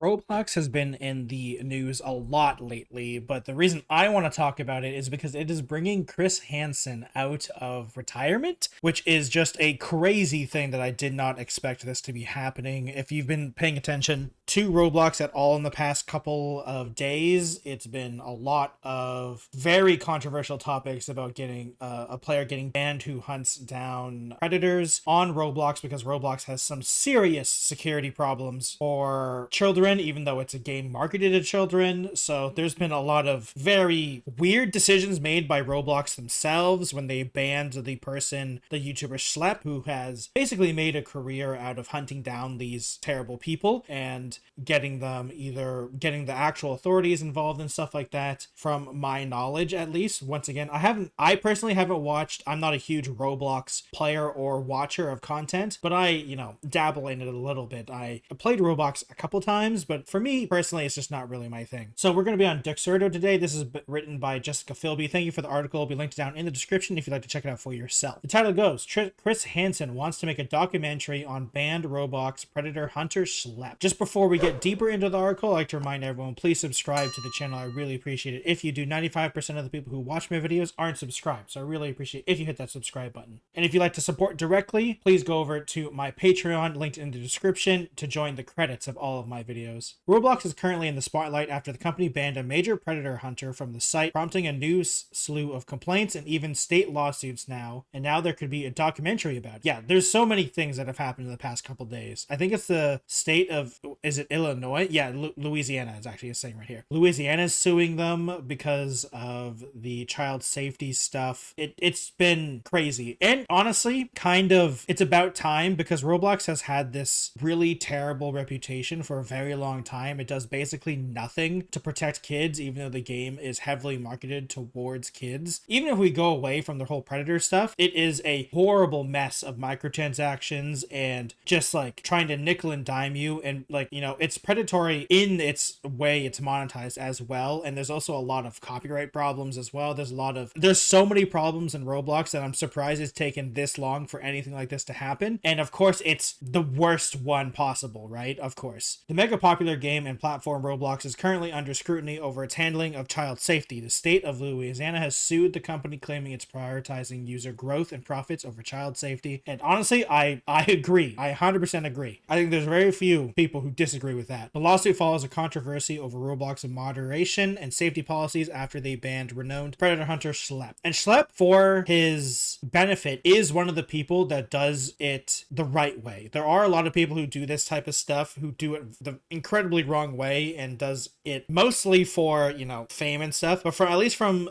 Roblox has been in the news a lot lately, but the reason I want to talk about it is because it is bringing Chris Hansen out of retirement, which is just a crazy thing that I did not expect this to be happening. If you've been paying attention to Roblox at all in the past couple of days, it's been a lot of very controversial topics about getting a player getting banned who hunts down predators on Roblox because Roblox has some serious security problems for children, even though it's a game marketed to children. So there's been a lot of very weird decisions made by Roblox themselves when they banned the YouTuber Schlep, who has basically made a career out of hunting down these terrible people and getting the actual authorities involved and stuff like that. From my knowledge, at least, once again, I personally haven't watched. I'm not a huge Roblox player or watcher of content, but I dabble in it a little bit. I played Roblox a couple times, but for me personally, it's just not really my thing. So we're going to be on Dexerto today. This is written by Jessica Philby. Thank you for the article. It'll be linked down in the description if you'd like to check it out for yourself. The title goes, Chris Hansen wants to make a documentary on banned Roblox predator hunter Schlep. Just before we get deeper into the article, I'd like to remind everyone, please subscribe to the channel. I really appreciate it. If you do, 95% of the people who watch my videos aren't subscribed, so I really appreciate it if you hit that subscribe button. And if you'd like to support directly, please go over to my Patreon, linked in the description, to join the credits of all of my videos. Roblox is currently in the spotlight after the company banned a major predator hunter from the site, prompting a new slew of complaints and even state lawsuits now. And now there could be a documentary about it. Yeah, there's so many things that have happened in the past couple days. I think it's the state of, is it Illinois? Yeah, Louisiana is actually saying right here. Louisiana is suing them because of the child safety stuff. It's been crazy. And honestly, it's about time, because Roblox has had this really terrible reputation for a very long time. It does basically nothing to protect kids, even though the game is heavily marketed towards kids. Even if we go away from the whole predator stuff, it is a horrible mess of microtransactions and just like trying to nickel and dime you. And it's predatory in its way it's monetized as well. And there's also a lot of copyright problems as well. There's so many problems in Roblox that I'm surprised it's taken this long for anything like this to happen. And of course, it's the worst one possible, right? Of course. The mega popular game and platform Roblox is currently under scrutiny over its handling of child safety. The state of Louisiana has sued the company, claiming it's prioritizing user growth and profits over child safety. And honestly, I agree. I 100% agree. I think there's very few people who disagree with that. The lawsuit follows a controversy over Roblox's moderation and safety policies after they banned renowned predator hunter Schlep. And Schlep, for his benefit, is one of the people that does it the right way. There are a lot of people who do this type of stuff who do it the incredibly wrong way and does it mostly for fame and stuff. But from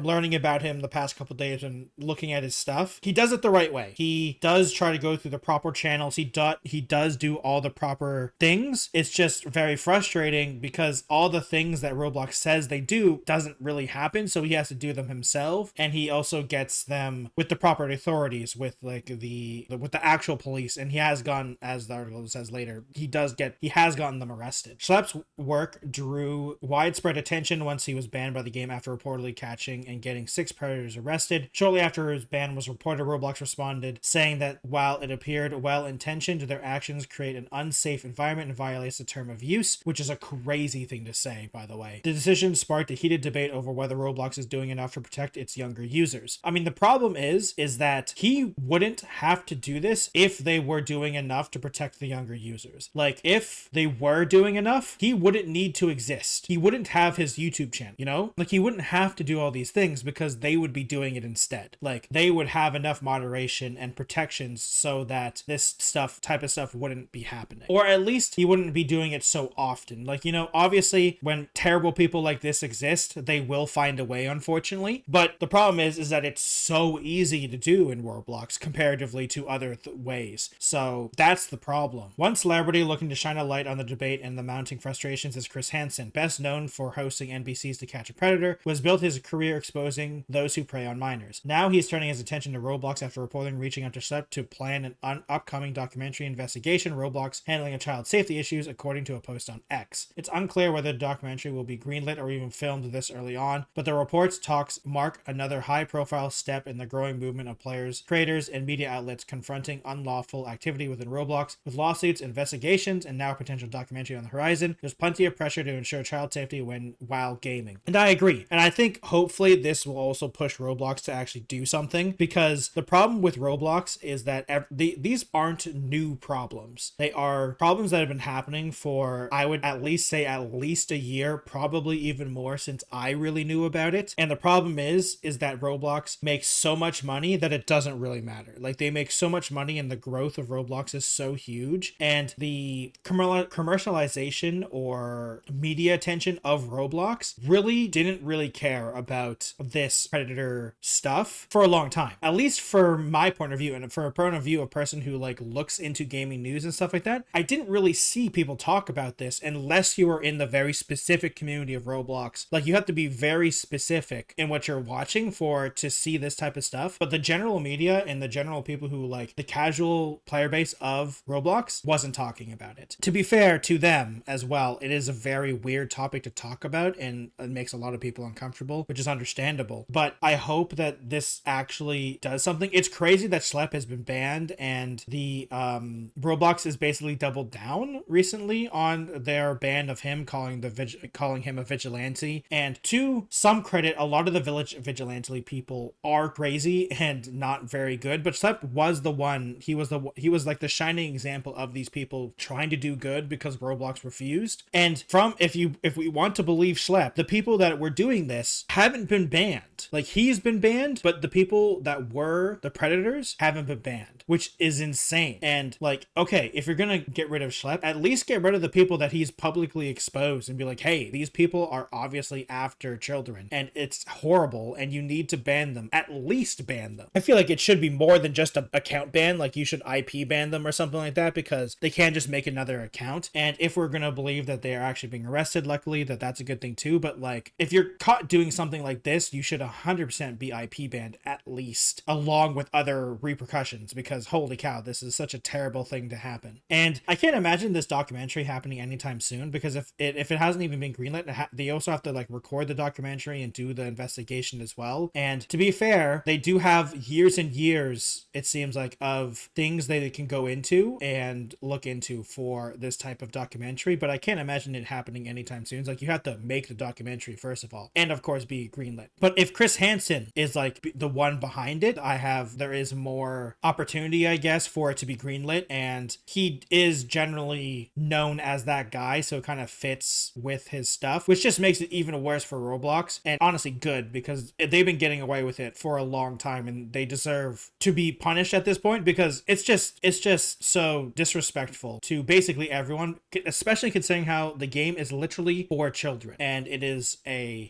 learning about him the past couple days and looking at his stuff, he does it the right way. He does try to go through the proper channels. He does do all the proper things. It's just very frustrating because all the things that Roblox says they do doesn't really happen, so he has to do them himself. And he also gets them with the proper authorities, with the actual police, and he has gone, as the article says later, he has gotten them arrested. Schlepp's work drew widespread attention once he was banned by the game after reportedly catching and getting 6 predators arrested. Shortly after his ban was reported, Roblox responded, saying that while it appeared well-intentioned, their actions create an unsafe environment and violates the term of use, which is a crazy thing to say, by the way. The decision sparked a heated debate over whether Roblox is doing enough to protect its younger users. I mean, the problem is that he wouldn't have to do this if they were doing enough to protect the younger users. Like, if they were doing enough, he wouldn't need to exist. He wouldn't have his YouTube channel, Like, he wouldn't have to do all these things because they would be doing it instead. Like, they would have enough moderation and protections so that this type of stuff wouldn't be happening. Or at least he wouldn't be doing it so often. Like, obviously when terrible people like this exist, they will find a way, unfortunately. But the problem is that it's so easy to do in Roblox comparatively to other ways. So that's the problem. One celebrity looking to shine a light on the debate and the mounting frustrations is Chris Hansen, best known for hosting NBC's To Catch a Predator, who has built his career exposing those who prey on minors. Now he's turning his attention to Roblox after reporting reaching out to Schlep to plan an upcoming documentary investigation Roblox handling of child safety safety issues, according to a post on X. It's unclear whether the documentary will be greenlit or even filmed this early on, but the report's talks mark another high-profile step in the growing movement of players, creators, and media outlets confronting unlawful activity within Roblox. With lawsuits, investigations, and now a potential documentary on the horizon, there's plenty of pressure to ensure child safety while gaming. And I agree. And I think hopefully this will also push Roblox to actually do something, because the problem with Roblox is that these aren't new problems. They are problems that have been happening for, I would at least say, at least a year, probably even more since I really knew about it. And the problem is that Roblox makes so much money that it doesn't really matter. Like, they make so much money and the growth of Roblox is so huge, and the commercialization or media attention of Roblox really didn't really care about this predator stuff for a long time. At least for my point of view, and for a point of view, a person who like looks into gaming news and stuff like that, I didn't really see people talk about this unless you were in the very specific community of Roblox. Like, you have to be very specific in what you're watching to see this type of stuff. But the general media and the general people who like the casual player base of Roblox wasn't talking about it. To be fair to them as well, it is a very weird topic to talk about, and it makes a lot of people uncomfortable, which is understandable. But I hope that this actually does something. It's crazy that Schlep has been banned, and the Roblox has basically doubled down recently on their ban of him, calling him a vigilante. And to some credit, a lot of the vigilante people are crazy and not very good, but Schlep was the one. He was like the shining example of these people trying to do good because Roblox refused. And if we want to believe Schlep, the people that were doing this haven't been banned. Like, he's been banned, but the people that were the predators haven't been banned, which is insane. And like, okay, if you're gonna get rid of Schlep, at least get rid of the people that he's publicly exposed and be like, hey, these people are obviously after children and it's horrible and you need to ban them. At least ban them. I feel like it should be more than just an account ban. Like, you should IP ban them or something like that, because they can't just make another account. And if we're gonna believe that they are actually being arrested, luckily that's a good thing too. But like, if you're caught doing something like this, you should 100% be IP banned, at least, along with other repercussions, because holy cow, this is such a terrible thing to happen. And I can't imagine this documentary happening anytime soon, because if it hasn't even been greenlit, they also have to like record the documentary and do the investigation as well. And to be fair, they do have years and years, it seems like, of things they can go into and look into for this type of documentary, but I can't imagine it happening anytime soon. It's like, you have to make the documentary first of all, and of course be greenlit. But if Chris Hansen is like the one behind it, there is more opportunity, I guess, for it to be greenlit, and he is generally known as that guy, so it kind of fits with his stuff, which just makes it even worse for Roblox. And honestly, good, because they've been getting away with it for a long time and they deserve to be punished at this point, because it's just so disrespectful to basically everyone, especially considering how the game is literally for children and it is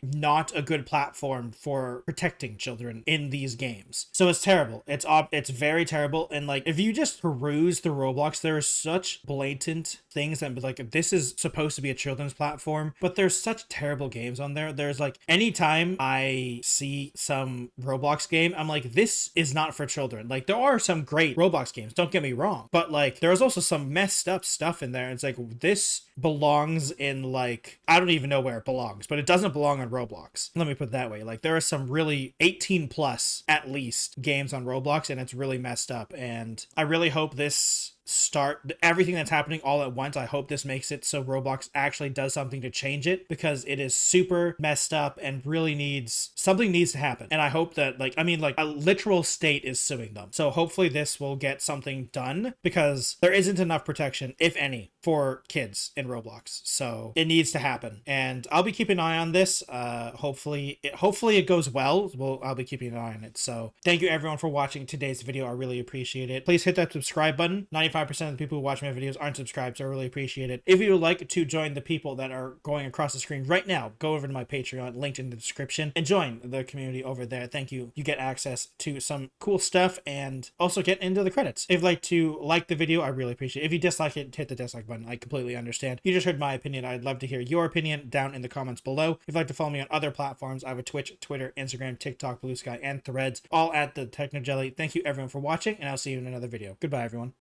not a good platform for protecting children in these games. So it's terrible. It's very terrible. And like, if you just peruse through Roblox, there are such blatant things that like, this is supposed to be a children's platform, but there's such terrible games on there. There's like, anytime I see some Roblox game, I'm like, this is not for children. Like, there are some great Roblox games, don't get me wrong, but like, there's also some messed up stuff in there. It's like, this belongs in, like, I don't even know where it belongs, but it doesn't belong on Roblox. Let me put it that way. Like, there are some really 18 plus at least games on Roblox, and it's really messed up. And I really hope everything that's happening all at once, I hope this makes it so Roblox actually does something to change it, because it is super messed up and really something needs to happen. And I hope that, like, I mean, like, a literal state is suing them. So hopefully this will get something done, because there isn't enough protection, if any, for kids in Roblox. So it needs to happen. And I'll be keeping an eye on this. Hopefully it goes well. I'll be keeping an eye on it. So thank you everyone for watching today's video. I really appreciate it. Please hit that subscribe button. 95% of the people who watch my videos aren't subscribed, so I really appreciate it. If you would like to join the people that are going across the screen right now, go over to my Patreon, linked in the description, and join the community over there. Thank you. You get access to some cool stuff and also get into the credits. If you'd like to like the video, I really appreciate it. If you dislike it, hit the dislike button. I completely understand. You just heard my opinion. I'd love to hear your opinion down in the comments below. If you'd like to follow me on other platforms, I have a Twitch, Twitter, Instagram, TikTok, Blue Sky, and Threads, all at the Technojelly. Thank you everyone for watching, and I'll see you in another video. Goodbye, everyone.